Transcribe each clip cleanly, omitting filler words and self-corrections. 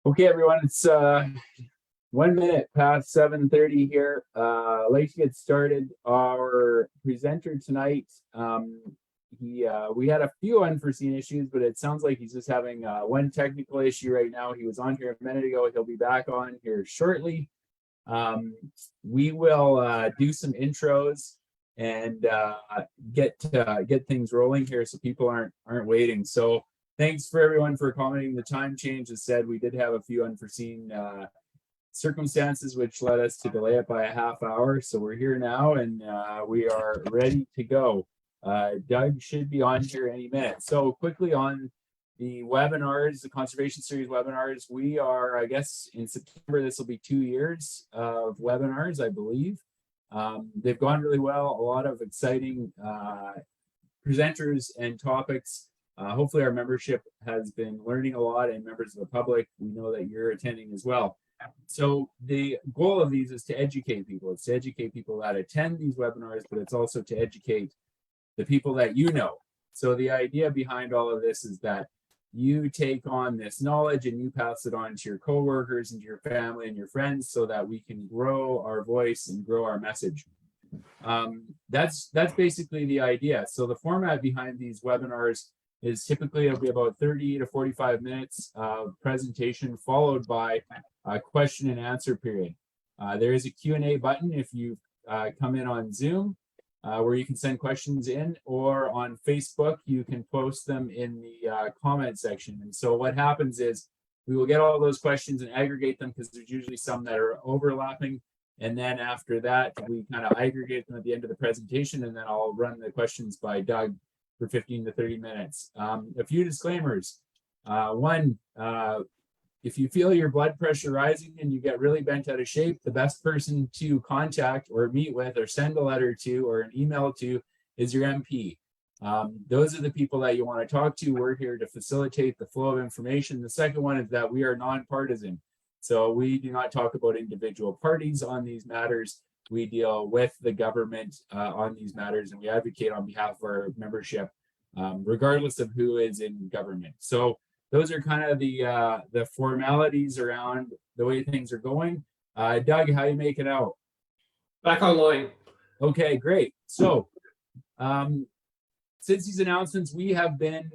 Okay, everyone, it's 1 minute past 7:30 here. I'd like to get started. Our presenter tonight, we had a few unforeseen issues, but it sounds like he's just having one technical issue right now. He was on here a minute ago. He'll be back on here shortly. We will do some intros and get things rolling here so people aren't waiting. So thanks for everyone for accommodating the time change. As said, we did have a few unforeseen circumstances which led us to delay it by a half hour. So we're here now and we are ready to go. Doug should be on here any minute. So quickly on the webinars, the conservation series webinars, we are, I guess in September, this will be 2 years of webinars, I believe. They've gone really well, a lot of exciting presenters and topics. Hopefully our membership has been learning a lot, and members of the public, we know that you're attending as well. So the goal of these is to educate people. It's to educate people that attend these webinars, but it's also to educate the people that you know. So the idea behind all of this is that you take on this knowledge and you pass it on to your coworkers and to your family and your friends so that we can grow our voice and grow our message. That's basically the idea. So the format behind these webinars is typically it'll be about 30 to 45 minutes of presentation followed by a question and answer period. There is a Q&A button if you come in on Zoom where you can send questions in, or on Facebook, you can post them in the comment section. And so what happens is we will get all those questions and aggregate them because there's usually some that are overlapping. And then after that, we kind of aggregate them at the end of the presentation, and then I'll run the questions by Doug for 15 to 30 minutes. A few disclaimers. One, if you feel your blood pressure rising and you get really bent out of shape, the best person to contact or meet with or send a letter to or an email to is your MP. Those are the people that you want to talk to. We're here to facilitate the flow of information. The second one is that we are nonpartisan. So we do not talk about individual parties on these matters. We deal with the government on these matters, and we advocate on behalf of our membership, regardless of who is in government. So those are kind of the formalities around the way things are going. Doug, how you making out? Back online. Okay, great. So since these announcements, we have been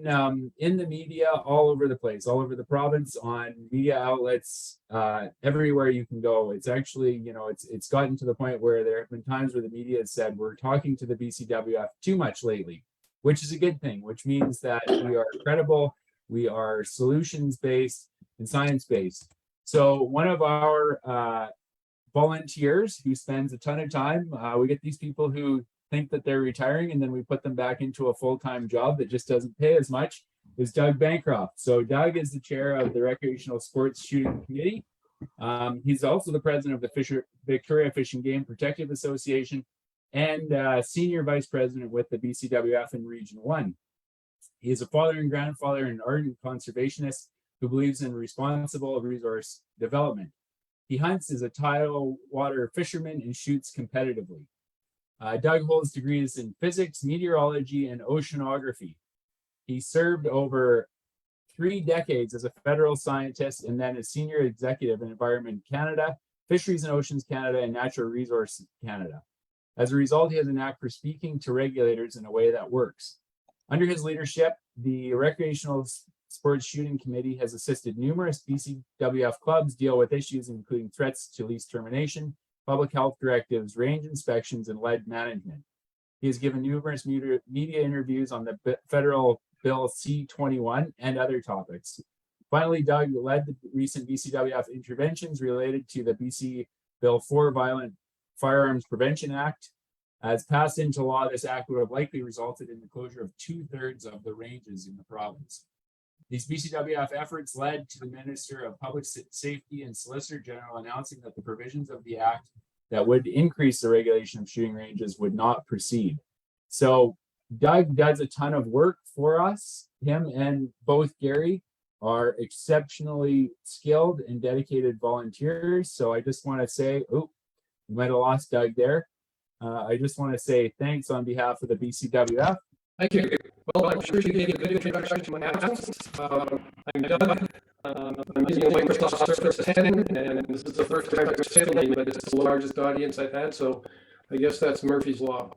in the media all over the place, all over the province, on media outlets, everywhere you can go. It's actually, you know, it's gotten to the point where there have been times where the media has said we're talking to the BCWF too much lately, which is a good thing, which means that we are credible, we are solutions-based and science-based. So one of our volunteers who spends a ton of time, we get these people who think that they're retiring and then we put them back into a full-time job that just doesn't pay as much, is Doug Bancroft. So Doug is the chair of the Recreational Sports Shooting Committee. He's also the president of the Victoria Fish and Game Protective Association and senior vice president with the BCWF in Region 1. He is a father and grandfather and ardent conservationist who believes in responsible resource development. He hunts as a tidal water fisherman and shoots competitively. Doug holds degrees in physics, meteorology, and oceanography. He served over 3 decades as a federal scientist and then as senior executive in Environment Canada, Fisheries and Oceans Canada, and Natural Resources Canada. As a result, he has a knack for speaking to regulators in a way that works. Under his leadership, the Recreational Sports Shooting Committee has assisted numerous BCWF clubs deal with issues including threats to lease termination, public health directives, range inspections, and lead management. He has given numerous media interviews on the federal bill C-21 and other topics. Finally, Doug led the recent BCWF interventions related to the BC Bill 4 Violent Firearms Prevention Act. As passed into law, this act would have likely resulted in the closure of 2/3 of the ranges in the province. These BCWF efforts led to the Minister of Public Safety and Solicitor General announcing that the provisions of the act that would increase the regulation of shooting ranges would not proceed. So Doug does a ton of work for us. Him and both Gary are exceptionally skilled and dedicated volunteers. So I just want to say, oh, you might have lost Doug there. I just want to say thanks on behalf of the BCWF. Thank you. Well, I'm sure you gave a good introduction to my announcements. I'm Doug. using a Microsoft Surface 10, and this is the first time I've said it, but it's the largest audience I've had, so I guess that's Murphy's Law.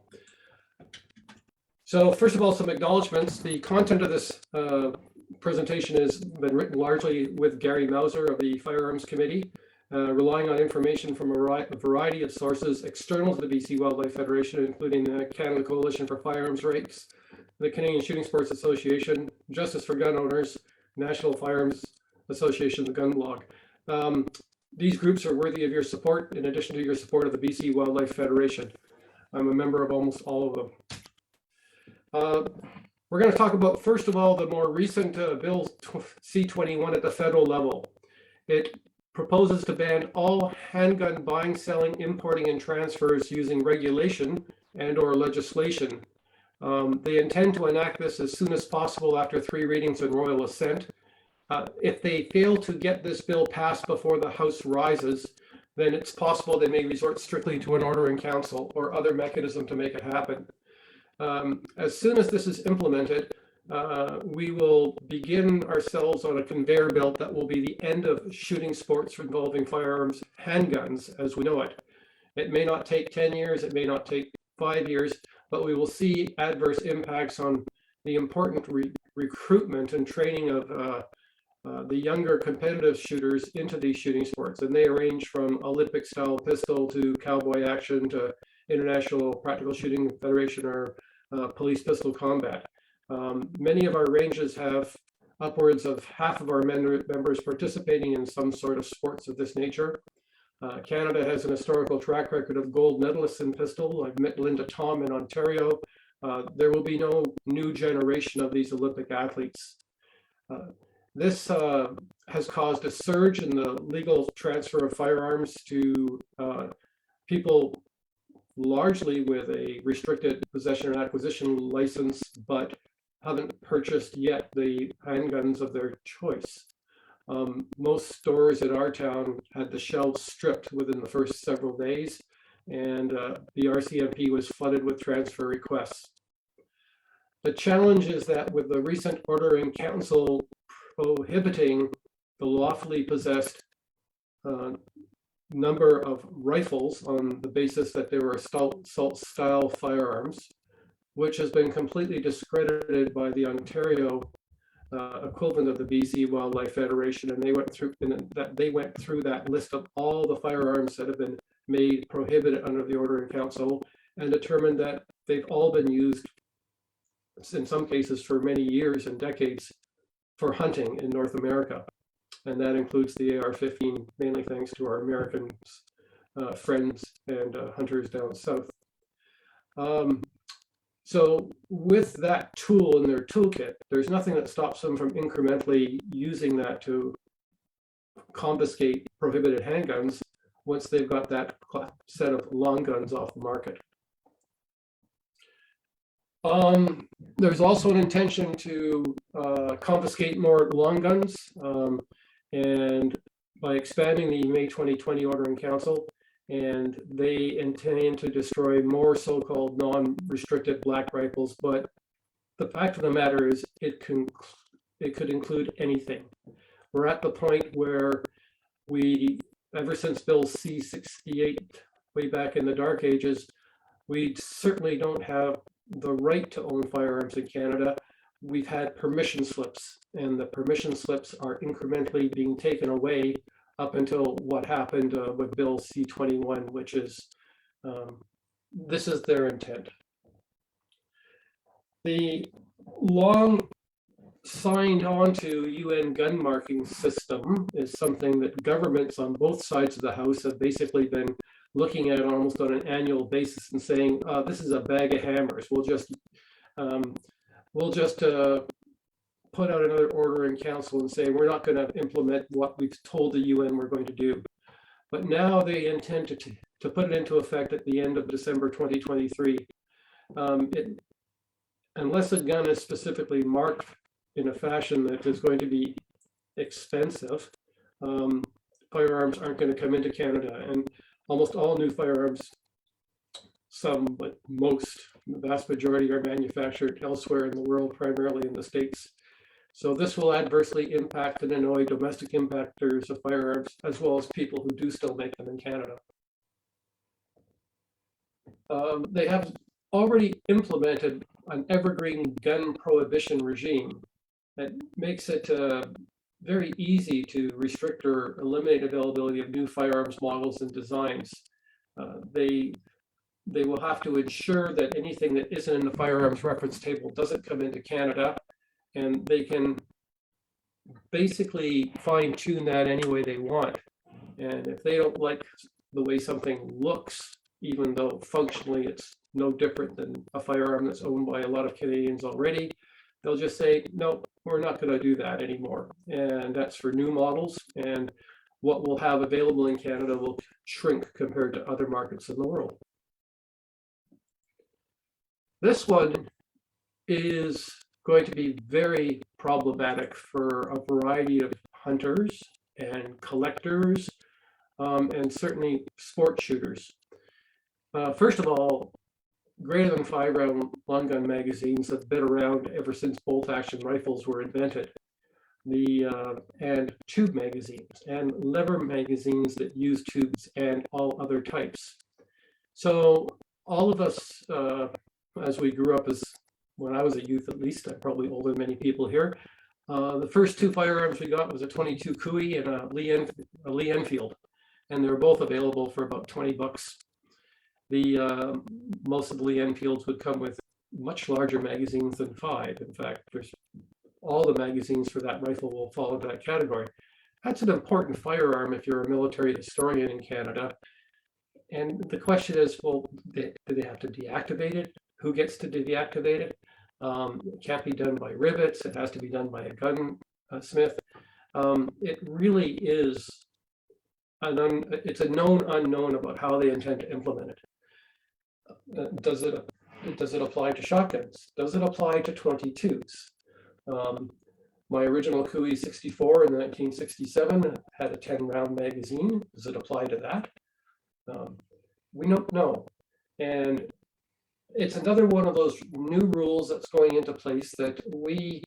So first of all, some acknowledgements. The content of this presentation has been written largely with Gary Mauser of the Firearms Committee, relying on information from a variety of sources external to the BC Wildlife Federation, including the Canada Coalition for Firearms Rights, the Canadian Shooting Sports Association, Justice for Gun Owners, National Firearms Association, the Gun Blog. These groups are worthy of your support, in addition to your support of the BC Wildlife Federation. I'm a member of almost all of them. We're going to talk about, first of all, the more recent Bill C-21 at the federal level. It proposes to ban all handgun buying, selling, importing, and transfers using regulation and/or legislation. They intend to enact this as soon as possible after 3 readings and royal assent. If they fail to get this bill passed before the House rises, then it's possible they may resort strictly to an order in council or other mechanism to make it happen. As soon as this is implemented, we will begin ourselves on a conveyor belt that will be the end of shooting sports involving firearms, handguns as we know it. It may not take 10 years, it may not take 5 years, but we will see adverse impacts on the important recruitment and training of the younger competitive shooters into these shooting sports. And they range from Olympic style pistol to cowboy action to International Practical Shooting Federation or police pistol combat. Many of our ranges have upwards of half of our members participating in some sort of sports of this nature. Canada has an historical track record of gold medalists in pistol. I've met Linda Tom in Ontario. There will be no new generation of these Olympic athletes. This has caused a surge in the legal transfer of firearms to people largely with a restricted possession and acquisition license, but haven't purchased yet the handguns of their choice. Most stores in our town had the shelves stripped within the first several days, and the RCMP was flooded with transfer requests. The challenge is that with the recent order in council prohibiting the lawfully possessed number of rifles on the basis that they were assault style firearms, which has been completely discredited by the Ontario equivalent of the BC Wildlife Federation, and they went through that list of all the firearms that have been made prohibited under the order in council, and determined that they've all been used in some cases for many years and decades for hunting in North America. And that includes the AR-15, mainly thanks to our American friends and hunters down south. So with that tool in their toolkit, there's nothing that stops them from incrementally using that to confiscate prohibited handguns once they've got that set of long guns off the market. There's also an intention to confiscate more long guns, and by expanding the May 2020 order in council, and they intend to destroy more so-called non-restricted black rifles. But the fact of the matter is it could include anything. We're at the point where ever since Bill C-68, way back in the dark ages, we certainly don't have the right to own firearms in Canada. We've had permission slips, and the permission slips are incrementally being taken away up until what happened with Bill C-21, which is, this is their intent. The long signed onto UN gun marking system is something that governments on both sides of the house have basically been looking at almost on an annual basis and saying, this is a bag of hammers. We'll just put out another order in council and say, we're not going to implement what we've told the UN we're going to do. But now they intend to put it into effect at the end of December 2023. Unless a gun is specifically marked in a fashion that is going to be expensive, firearms aren't going to come into Canada. And almost all new firearms, some, but most, the vast majority are manufactured elsewhere in the world, primarily in the States. So this will adversely impact and annoy domestic impactors of firearms, as well as people who do still make them in Canada. They have already implemented an evergreen gun prohibition regime that makes it very easy to restrict or eliminate availability of new firearms models and designs. They will have to ensure that anything that isn't in the firearms reference table doesn't come into Canada, and they can basically fine tune that any way they want. And if they don't like the way something looks, even though functionally it's no different than a firearm that's owned by a lot of Canadians already, they'll just say, no, we're not going to do that anymore. And that's for new models, and what we'll have available in Canada will shrink compared to other markets in the world. This one is going to be very problematic for a variety of hunters and collectors, and certainly sport shooters. First of all, greater than 5-round long gun magazines have been around ever since bolt-action rifles were invented. And tube magazines and lever magazines that use tubes and all other types. So all of us, as we grew up, when I was a youth at least, I'm probably older than many people here, the first two firearms we got was a 22 Cooey and a Lee Enfield, and they were both available for about 20 bucks. Most of the Lee Enfields would come with much larger magazines than 5. In fact, all the magazines for that rifle will fall into that category. That's an important firearm if you're a military historian in Canada. And the question is, well, do they have to deactivate it? Who gets to deactivate it? It can't be done by rivets. It has to be done by a gunsmith. It really is it's a known unknown about how they intend to implement it. Does it apply to shotguns? Does it apply to 22s? My original Cooey 64 in 1967 had a 10-round magazine. Does it apply to that? We don't know. And it's another one of those new rules that's going into place that we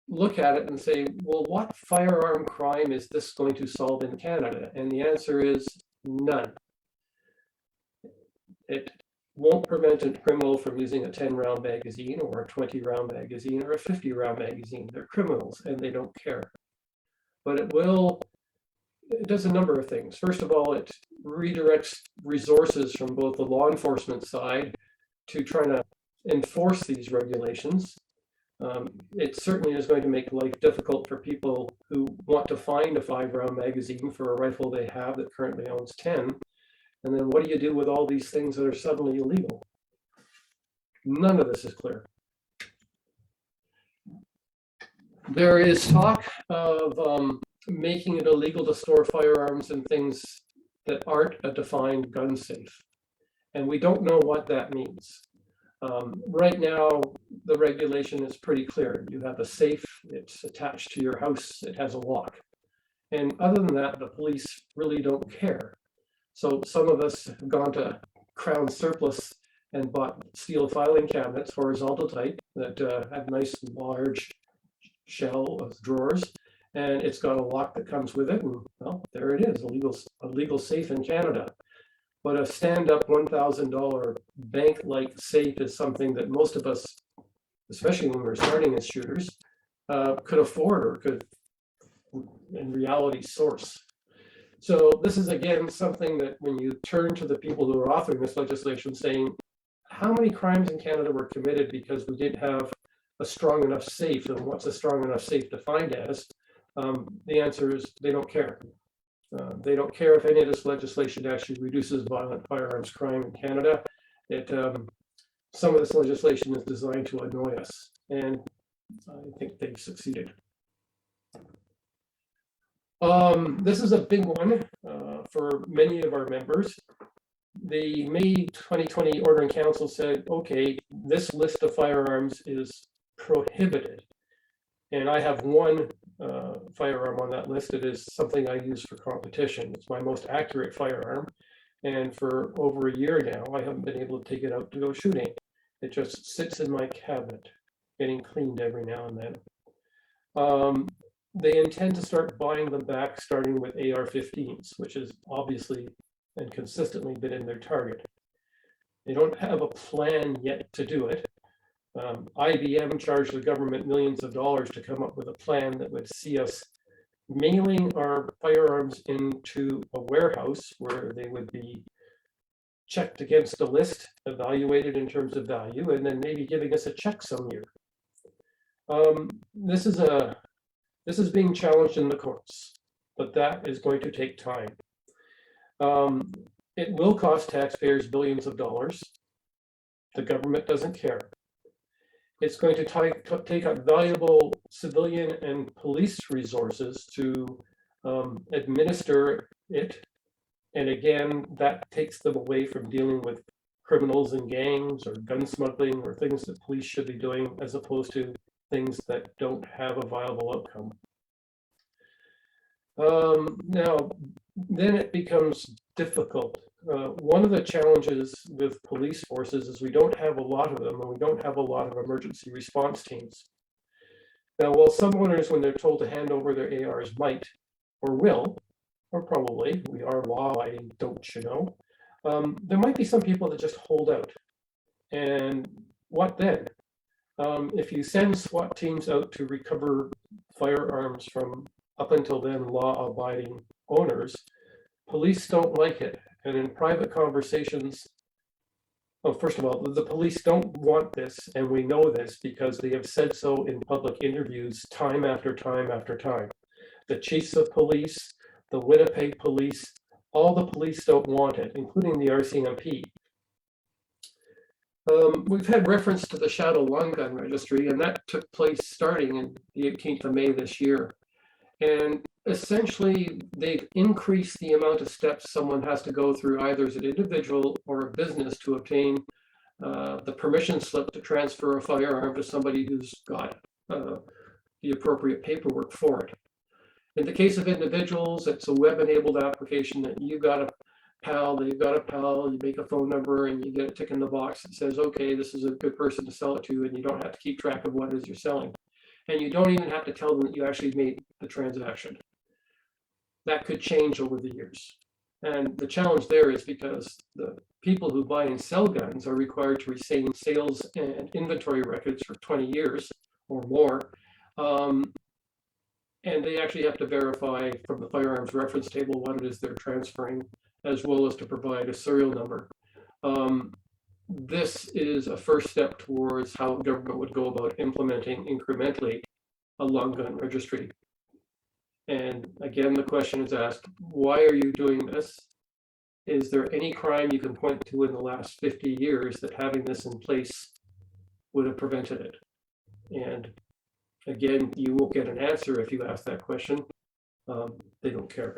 look at it and say, well, what firearm crime is this going to solve in Canada? And the answer is none. It won't prevent a criminal from using a 10-round magazine or a 20-round magazine or a 50-round magazine. They're criminals and they don't care. But it does a number of things. First of all, it redirects resources from both the law enforcement side to trying to enforce these regulations. It certainly is going to make life difficult for people who want to find a 5-round magazine for a rifle they have that currently owns 10. And then what do you do with all these things that are suddenly illegal? None of this is clear. There is talk of making it illegal to store firearms and things that aren't a defined gun safe. And we don't know what that means. Right now, the regulation is pretty clear. You have a safe, it's attached to your house, it has a lock. And other than that, the police really don't care. So some of us have gone to Crown Surplus and bought steel filing cabinets, horizontal type, that have nice large shell of drawers. And it's got a lock that comes with it, and well, there it is, a legal safe in Canada. But a stand-up $1,000 bank-like safe is something that most of us, especially when we're starting as shooters, could afford or could, in reality, source. So this is, again, something that when you turn to the people who are authoring this legislation saying, how many crimes in Canada were committed because we didn't have a strong enough safe, and what's a strong enough safe defined as? The answer is they don't care. They don't care if any of this legislation actually reduces violent firearms crime in Canada. Some of this legislation is designed to annoy us, and I think they've succeeded. This is a big one for many of our members. The May 2020 Order in Council said, okay, this list of firearms is prohibited. And I have one firearm on that list. It is something I use for competition. It's my most accurate firearm. And for over a year now, I haven't been able to take it out to go shooting. It just sits in my cabinet. getting cleaned every now and then. They intend to start buying them back, starting with AR-15s, which is obviously and consistently been in their target. They don't have a plan yet to do it. IBM charged the government millions of dollars to come up with a plan that would see us mailing our firearms into a warehouse where they would be checked against a list, evaluated in terms of value, and then maybe giving us a check some year. This is being challenged in the courts, but that is going to take time. It will cost taxpayers billions of dollars. The government doesn't care. It's going to take up valuable civilian and police resources to administer it. And again, that takes them away from dealing with criminals and gangs or gun smuggling or things that police should be doing, as opposed to things that don't have a viable outcome. Now, then it becomes difficult. One of the challenges with police forces is we don't have a lot of them, and we don't have a lot of emergency response teams. Now, while some owners, when they're told to hand over their ARs, might or will, or probably, we are law-abiding, don't you know, there might be some people that just hold out. And what then? If you send SWAT teams out to recover firearms from up until then law-abiding owners, police don't like it. And in private conversations, well, first of all, the police don't want this, and we know this because they have said so in public interviews time after time after time. The chiefs of police, the Winnipeg police, all the police don't want it, including the RCMP. We've had reference to the Shadow Long Gun Registry, and that took place starting in the 18th of May this year. And essentially, they've increased the amount of steps someone has to go through, either as an individual or a business, to obtain the permission slip to transfer a firearm to somebody who's got the appropriate paperwork for it. In the case of individuals, it's a web-enabled application that you've got a pal, they've got a pal, you make a phone number and you get a tick in the box that says, okay, this is a good person to sell it to, and you don't have to keep track of what it is you're selling. And you don't even have to tell them that you actually made the transaction. That could change over the years. And the challenge there is because the people who buy and sell guns are required to retain sales and inventory records for 20 years or more. And they actually have to verify from the firearms reference table what it is they're transferring, as well as to provide a serial number. This is a first step towards how government would go about implementing incrementally a long gun registry. And again, the question is asked, why are you doing this? Is there any crime you can point to in the last 50 years that having this in place would have prevented it? And again, you won't get an answer if you ask that question. They don't care.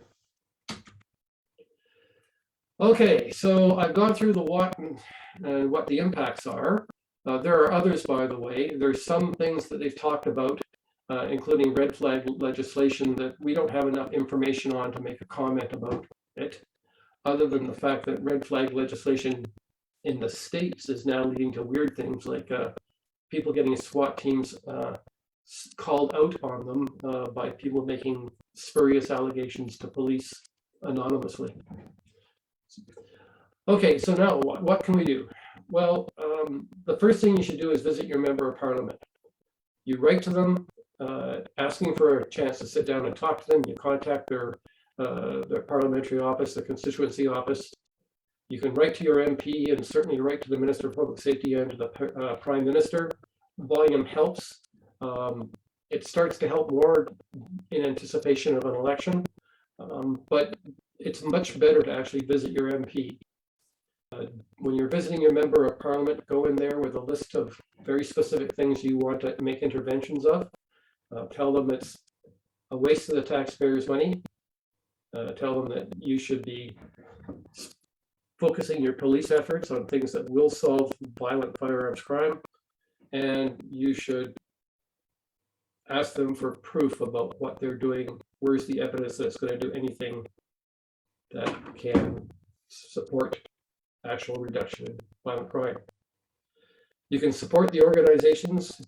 Okay, so I've gone through the what and what the impacts are. There are others, by the way. There's some things that they've talked about, including red flag legislation, that we don't have enough information on to make a comment about it, other than the fact that red flag legislation in the States is now leading to weird things like people getting SWAT teams called out on them by people making spurious allegations to police anonymously. Okay, so now what can we do? Well, the first thing you should do is visit your member of parliament. You write to them, asking for a chance to sit down and talk to them. You contact their parliamentary office, the constituency office. You can write to your MP and certainly write to the Minister of Public Safety and to the Prime Minister. Volume helps. It starts to help more in anticipation of an election, but it's much better to actually visit your MP. When you're visiting your member of parliament, go in there with a list of very specific things you want to make interventions of. Tell them it's a waste of the taxpayers' money. Tell them that you should be focusing your police efforts on things that will solve violent firearms crime, and you should ask them for proof about what they're doing. Where's the evidence that's going to do anything that can support actual reduction in violent crime? You can support the organizations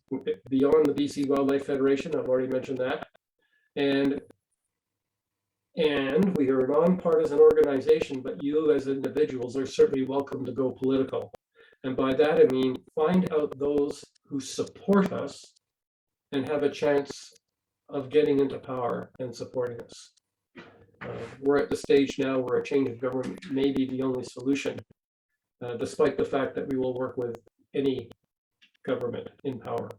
beyond the BC Wildlife Federation. I've already mentioned that. And we are a nonpartisan organization, but you as individuals are certainly welcome to go political. And by that, I mean, find out those who support us and have a chance of getting into power and supporting us. We're at the stage now where a change of government may be the only solution, despite the fact that we will work with any government in power.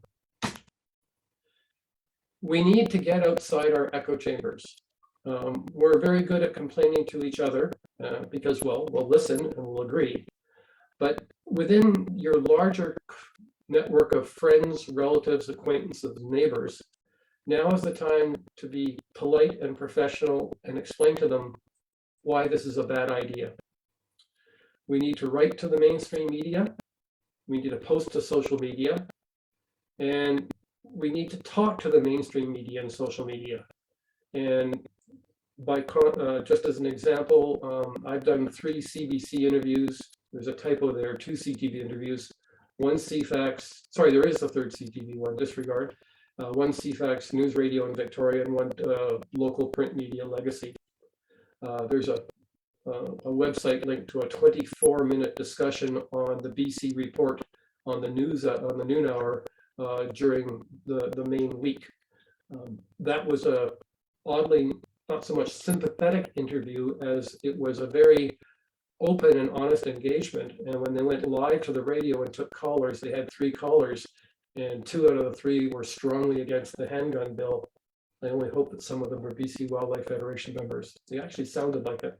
We need to get outside our echo chambers. We're very good at complaining to each other because, well, we'll listen and we'll agree. But within your larger network of friends, relatives, acquaintances, neighbors, now is the time to be polite and professional and explain to them why this is a bad idea. We need to write to the mainstream media. We need to post to social media. And we need to talk to the mainstream media and social media. And just as an example, I've done 3 CBC interviews. There's a typo there, 2 CTV interviews, 1 CFAX, sorry, there is a 3rd CTV one, disregard. 1 CFAX News Radio in Victoria and 1 local print media Legacy. There's a website link to a 24-minute discussion on the BC report on the news on the noon hour during the main week. That was a oddly not so much sympathetic interview as it was a very open and honest engagement. And when they went live to the radio and took callers, they had 3 callers, and 2 out of the 3 were strongly against the handgun bill. I only hope that some of them were BC Wildlife Federation members. They actually sounded like it.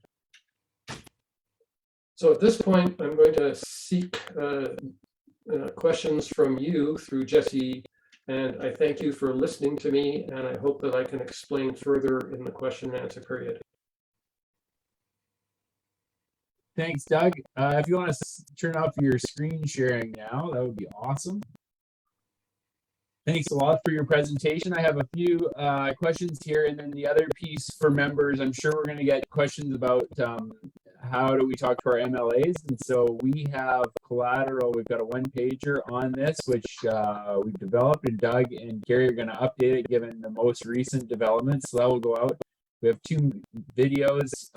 So at this point, I'm going to seek questions from you through Jesse, and I thank you for listening to me, and I hope that I can explain further in the question and answer period. Thanks, Doug. If you want to turn off your screen sharing now, that would be awesome. Thanks a lot for your presentation. I have a few questions here, and then the other piece for members, I'm sure we're going to get questions about how do we talk to our MLAs. And so we have collateral. We've got a 1-pager on this, which we've developed, and Doug and Gary are going to update it given the most recent developments. So that will go out. We have 2 videos,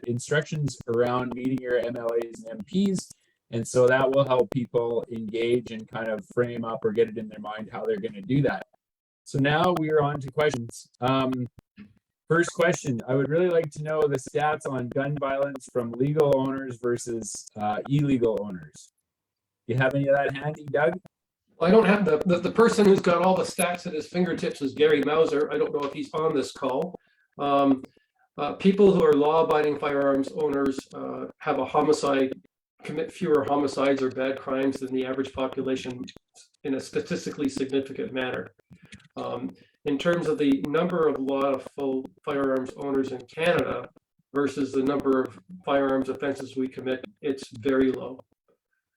instructions around meeting your MLAs and MPs. And so that will help people engage and kind of frame up or get it in their mind how they're going to do that. So now we are on to questions. First question, I would really like to know the stats on gun violence from legal owners versus illegal owners. Do you have any of that handy, Doug? Well, I don't have the person who's got all the stats at his fingertips is Gary Mauser. I don't know if he's on this call. People who are law-abiding firearms owners have a homicide, commit fewer homicides or bad crimes than the average population in a statistically significant manner. In terms of the number of lawful firearms owners in Canada versus the number of firearms offenses we commit, it's very low.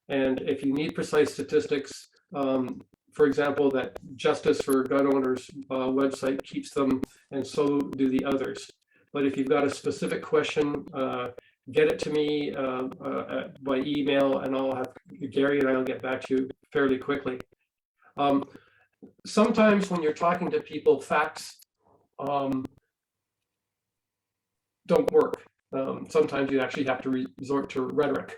And if you need precise statistics, for example, that Justice for Gun Owners website keeps them, and so do the others. But if you've got a specific question, get it to me by email, and I'll have Gary and I'll get back to you fairly quickly. Sometimes when you're talking to people, facts don't work. Sometimes you actually have to resort to rhetoric.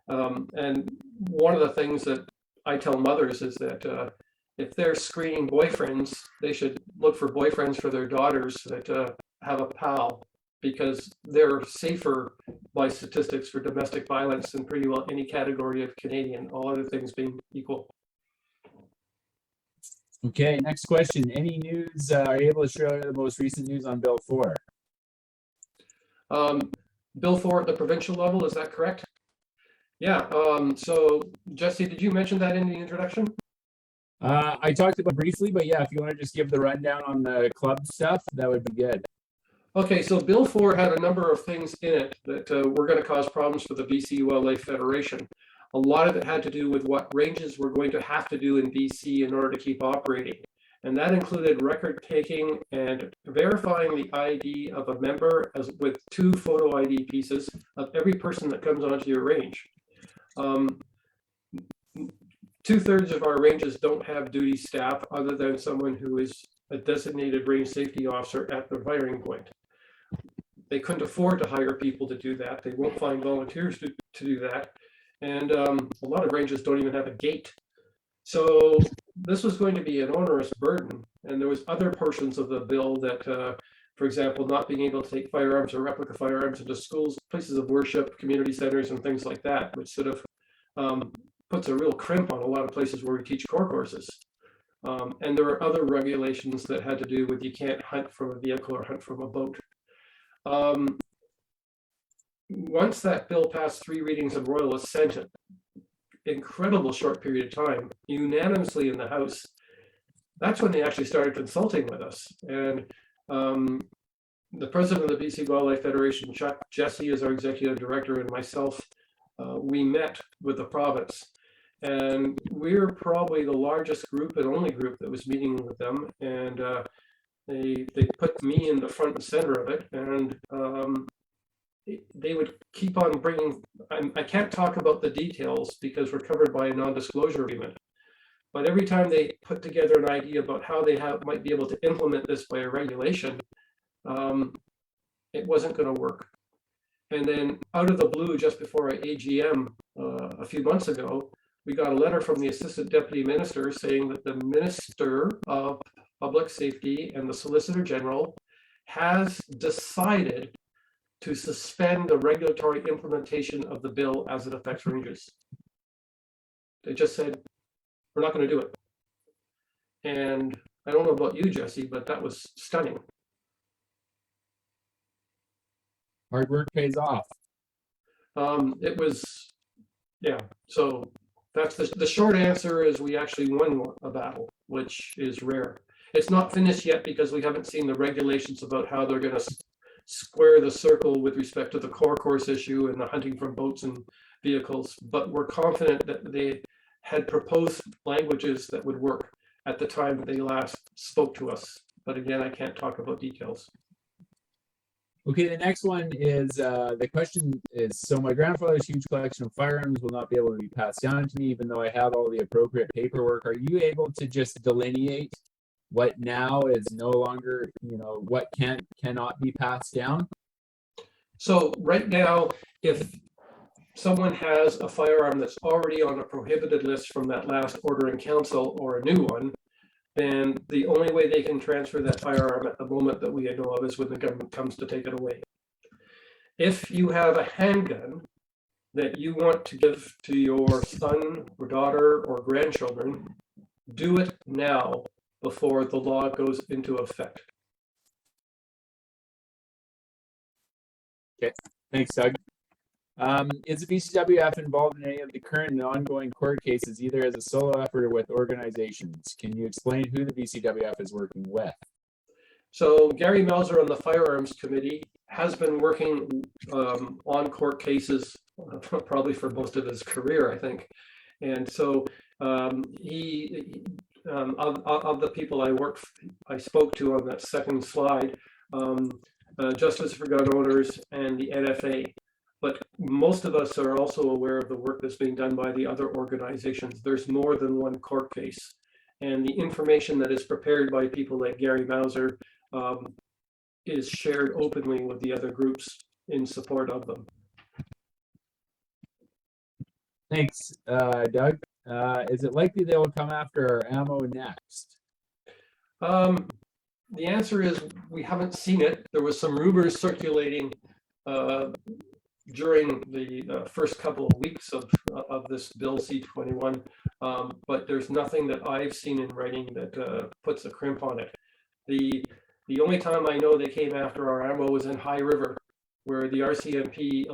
And one of the things that I tell mothers is that if they're screening boyfriends, they should look for boyfriends for their daughters that have a pal, because they're safer by statistics for domestic violence than pretty well any category of Canadian, all other things being equal. Okay, next question. Any news, are you able to share the most recent news on Bill 4? Bill 4 at the provincial level, is that correct? Yeah, so Jesse, did you mention that in the introduction? I talked about it briefly, but yeah, if you want to just give the rundown on the club stuff, that would be good. Okay, so Bill 4 had a number of things in it that were going to cause problems for the BC Wildlife Federation. A lot of it had to do with what ranges we're going to have to do in BC in order to keep operating. And that included record taking and verifying the ID of a member as with 2 photo ID pieces of every person that comes onto your range. 2/3 of our ranges don't have duty staff other than someone who is a designated range safety officer at the firing point. They couldn't afford to hire people to do that. They won't find volunteers to do that. And a lot of ranges don't even have a gate. So this was going to be an onerous burden. And there was other portions of the bill that, for example, not being able to take firearms or replica firearms into schools, places of worship, community centers, and things like that, which sort of puts a real crimp on a lot of places where we teach core courses. And there are other regulations that had to do with you can't hunt from a vehicle or hunt from a boat. Once that bill passed 3 readings of Royal Assent, an incredible short period of time, unanimously in the House, that's when they actually started consulting with us. And the president of the BC Wildlife Federation, Chuck Jesse, is our executive director, and myself, we met with the province. And we're probably the largest group and only group that was meeting with them. And they put me in the front and center of it. And they would keep on bringing, I can't talk about the details because we're covered by a non-disclosure agreement. But every time they put together an idea about how they might be able to implement this by a regulation, it wasn't going to work. And then out of the blue, just before our AGM a few months ago, we got a letter from the Assistant Deputy Minister saying that the Minister of Public Safety and the Solicitor General has decided to suspend the regulatory implementation of the bill as it affects ranges. They just said, we're not going to do it. And I don't know about you, Jesse, but that was stunning. Hard work pays off. It was, yeah. So that's the short answer is we actually won a battle, which is rare. It's not finished yet because we haven't seen the regulations about how they're going to square the circle with respect to the core course issue and the hunting from boats and vehicles. But we're confident that they had proposed languages that would work at the time that they last spoke to us. But again, I can't talk about details. Okay, the next one is, the question is, so my grandfather's huge collection of firearms will not be able to be passed down to me, even though I have all the appropriate paperwork. Are you able to just delineate what now is no longer, what cannot be passed down? So right now, if someone has a firearm that's already on a prohibited list from that last order in council or a new one, then the only way they can transfer that firearm at the moment that we know of is when the government comes to take it away. If you have a handgun that you want to give to your son or daughter or grandchildren, do it now before the law goes into effect. Okay, thanks, Doug. Is the BCWF involved in any of the current and ongoing court cases, either as a solo effort or with organizations? Can you explain who the BCWF is working with? So Gary Mauser on the Firearms Committee has been working on court cases probably for most of his career, I think. And so he, of the people I spoke to on that second slide, Justice for Gun Owners and the NFA. But most of us are also aware of the work that's being done by the other organizations. There's more than one court case. And the information that is prepared by people like Gary Mauser is shared openly with the other groups in support of them. Thanks, Doug. Is it likely they will come after our ammo next? The answer is we haven't seen it. There was some rumors circulating during the first couple of weeks of this bill C-21, but there's nothing that I've seen in writing that puts a crimp on it. The only time I know they came after our ammo was in High River, where the RCMP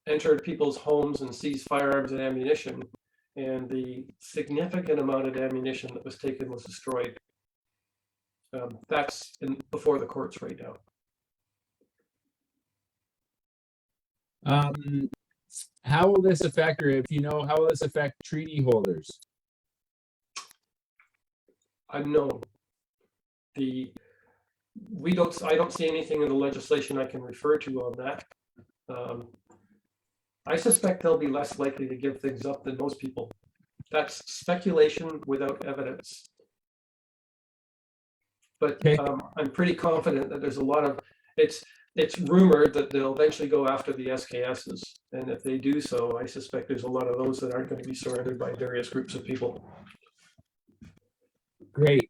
entered people's homes and seized firearms and ammunition, and the significant amount of ammunition that was taken was destroyed. That's before the courts right now. How will this affect, or if you know, how will this affect treaty holders? Unknown. I don't see anything in the legislation I can refer to on that. I suspect they'll be less likely to give things up than most people. That's speculation without evidence. But Okay. I'm pretty confident that there's a lot of, it's rumored that they'll eventually go after the SKSs. And if they do so, I suspect there's a lot of those that aren't going to be surrendered by various groups of people. Great.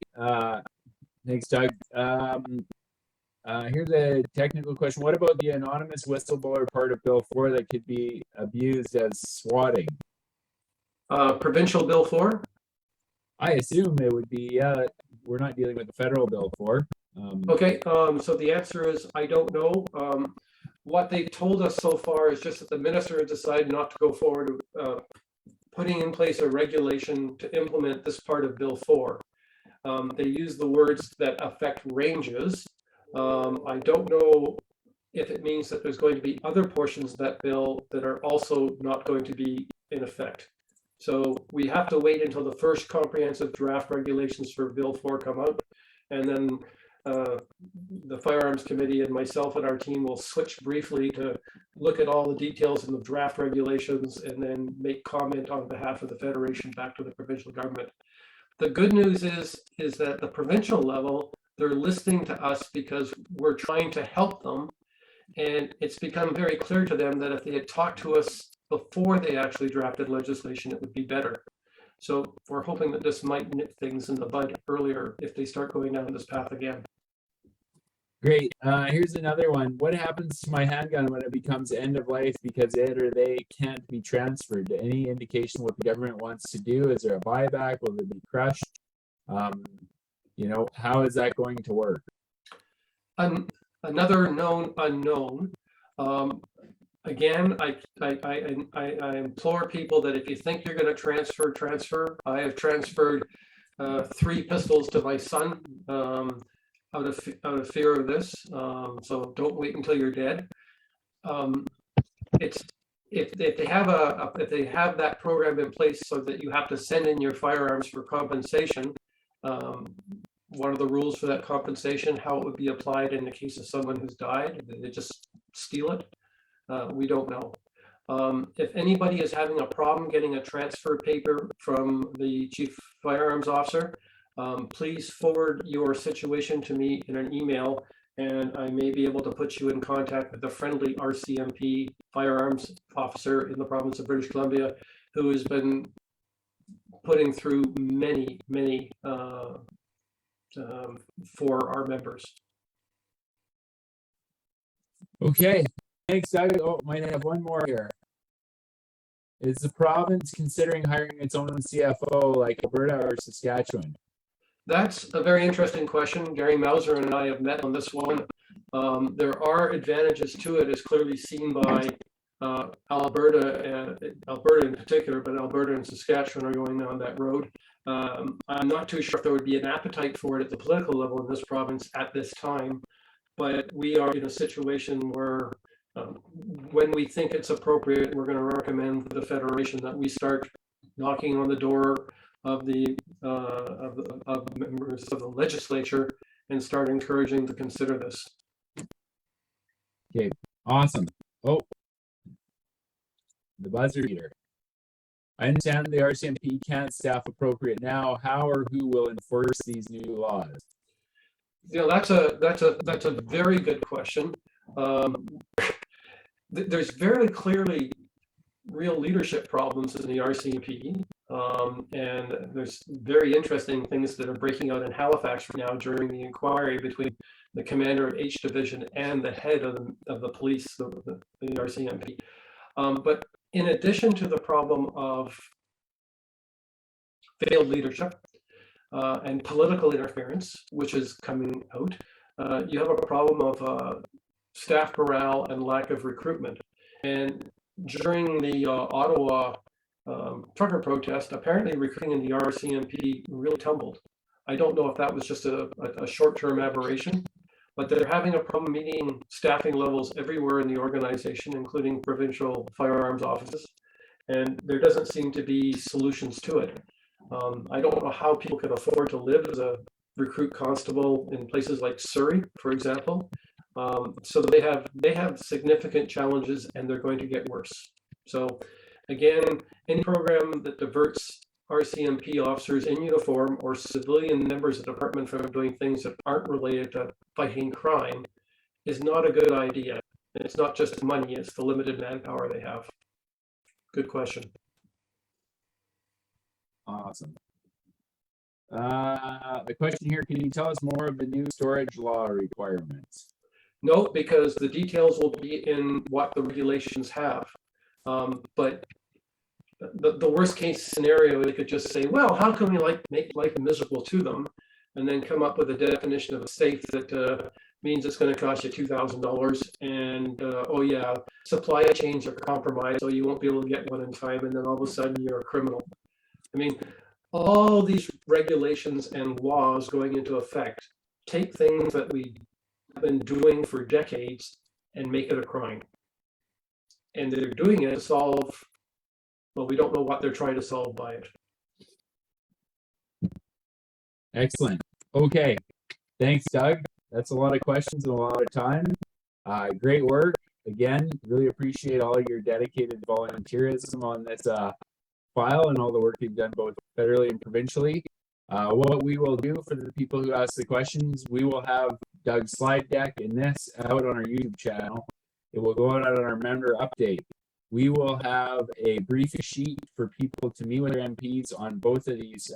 Thanks, Doug. Here's a technical question. What about the anonymous whistleblower part of Bill 4 that could be abused as swatting? Provincial Bill 4? I assume it would be, we're not dealing with the federal Bill 4. Okay, so the answer is I don't know. What they've told us so far is just that the minister has decided not to go forward putting in place a regulation to implement this part of Bill 4. They use the words that affect ranges. I don't know if it means that there's going to be other portions of that bill that are also not going to be in effect. So we have to wait until the first comprehensive draft regulations for Bill 4 come out, and then the Firearms Committee and myself and our team will switch briefly to look at all the details in the draft regulations and then make comment on behalf of the Federation back to the provincial government. The good news is that the provincial level, they're listening to us because we're trying to help them. And it's become very clear to them that if they had talked to us before they actually drafted legislation, it would be better. So we're hoping that this might nip things in the bud earlier if they start going down this path again. Great. Here's another one. What happens to my handgun when it becomes end of life because it or they can't be transferred? Any indication what the government wants to do? Is there a buyback? Will it be crushed? You know, how is that going to work? Another known unknown. Again, I implore people that if you think you're going to transfer. I have transferred 3 pistols to my son out of fear of this. So don't wait until you're dead. It's if they have that program in place so that you have to send in your firearms for compensation. What are the rules for that compensation? How it would be applied in the case of someone who's died? Did they just steal it? We don't know. If anybody is having a problem getting a transfer paper from the chief firearms officer, please forward your situation to me in an email, and I may be able to put you in contact with a friendly RCMP firearms officer in the province of British Columbia who has been putting through many for our members. Okay. Thanks, Doug. Oh, might have one more here. Is the province considering hiring its own CFO like Alberta or Saskatchewan? That's a very interesting question. Gary Mauser and I have met on this one. There are advantages to it, as clearly seen by Alberta in particular, but Alberta and Saskatchewan are going down that road. I'm not too sure if there would be an appetite for it at the political level in this province at this time, but we are in a situation where when we think it's appropriate, we're going to recommend to the Federation that we start knocking on the door of the members of the legislature and start encouraging to consider this. Okay, awesome. Oh, the buzzer here. I understand the RCMP can't staff appropriate now. How or who will enforce these new laws? You know, that's a very good question. There's very clearly real leadership problems in the RCMP, and there's very interesting things that are breaking out in Halifax right now during the inquiry between the commander of H Division and the head of the police, the RCMP. But in addition to the problem of failed leadership and political interference, which is coming out, you have a problem of staff morale and lack of recruitment. And during the Ottawa trucker protest, apparently recruiting in the RCMP really tumbled. I don't know if that was just a short-term aberration, but they're having a problem meeting staffing levels everywhere in the organization, including provincial firearms offices, and there doesn't seem to be solutions to it. I don't know how people can afford to live as a recruit constable in places like Surrey, for example. So they have significant challenges, and they're going to get worse. So again, any program that diverts RCMP officers in uniform or civilian members of the department from doing things that aren't related to fighting crime is not a good idea. And it's not just money, it's the limited manpower they have. Good question. Awesome. The question here, can you tell us more of the new storage law requirements? No, because the details will be in what the regulations have. But the worst case scenario, they could just say, well, how can we make life miserable to them? And then come up with a definition of a safe that means it's going to cost you $2,000. And oh yeah, supply chains are compromised, so you won't be able to get one in time. And then all of a sudden you're a criminal. I mean, all these regulations and laws going into effect take things that we've been doing for decades and make it a crime. And they're doing it to solve, well, we don't know what they're trying to solve by it. Excellent. Okay. Thanks, Doug. That's a lot of questions and a lot of time. Great work. Again, really appreciate all your dedicated volunteerism on this file and all the work you've done both federally and provincially. What we will do for the people who ask the questions, we will have Doug's slide deck and this out on our YouTube channel. It will go out on our member update. We will have a briefing sheet for people to meet with their MPs on both of these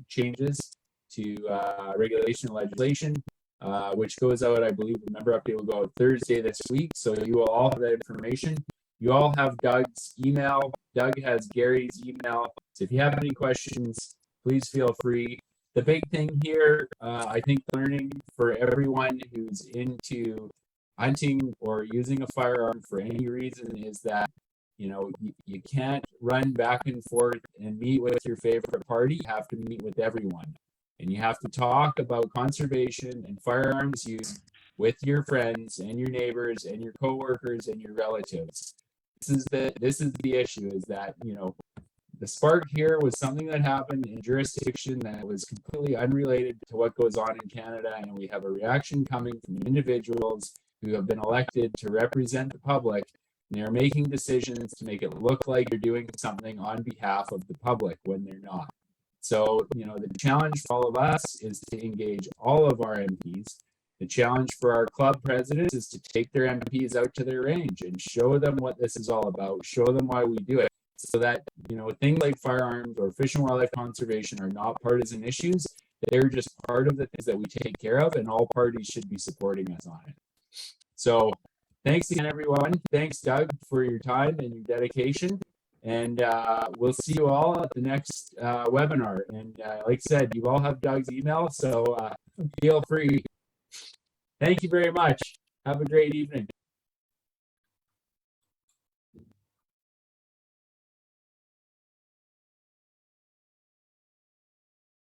changes to regulation and legislation, which goes out, I believe the member update will go out Thursday this week. So you will all have that information. You all have Doug's email. Doug has Gary's email. So if you have any questions, please feel free. The big thing here, I think learning for everyone who's into hunting or using a firearm for any reason is that, you know, you can't run back and forth and meet with your favorite party. You have to meet with everyone. And you have to talk about conservation and firearms use with your friends and your neighbors and your coworkers and your relatives. This is the issue, is that, you know, the spark here was something that happened in jurisdiction that was completely unrelated to what goes on in Canada, and we have a reaction coming from individuals who have been elected to represent the public, and they're making decisions to make it look like they're doing something on behalf of the public when they're not. So, you know, the challenge for all of us is to engage all of our MPs. The challenge for our club presidents is to take their MPs out to their range and show them what this is all about, show them why we do it, so that, you know, things like firearms or fish and wildlife conservation are not partisan issues. They're just part of the things that we take care of, and all parties should be supporting us on it. So thanks again, everyone. Thanks, Doug, for your time and your dedication. And we'll see you all at the next webinar. And like I said, you all have Doug's email, so feel free. Thank you very much. Have a great evening.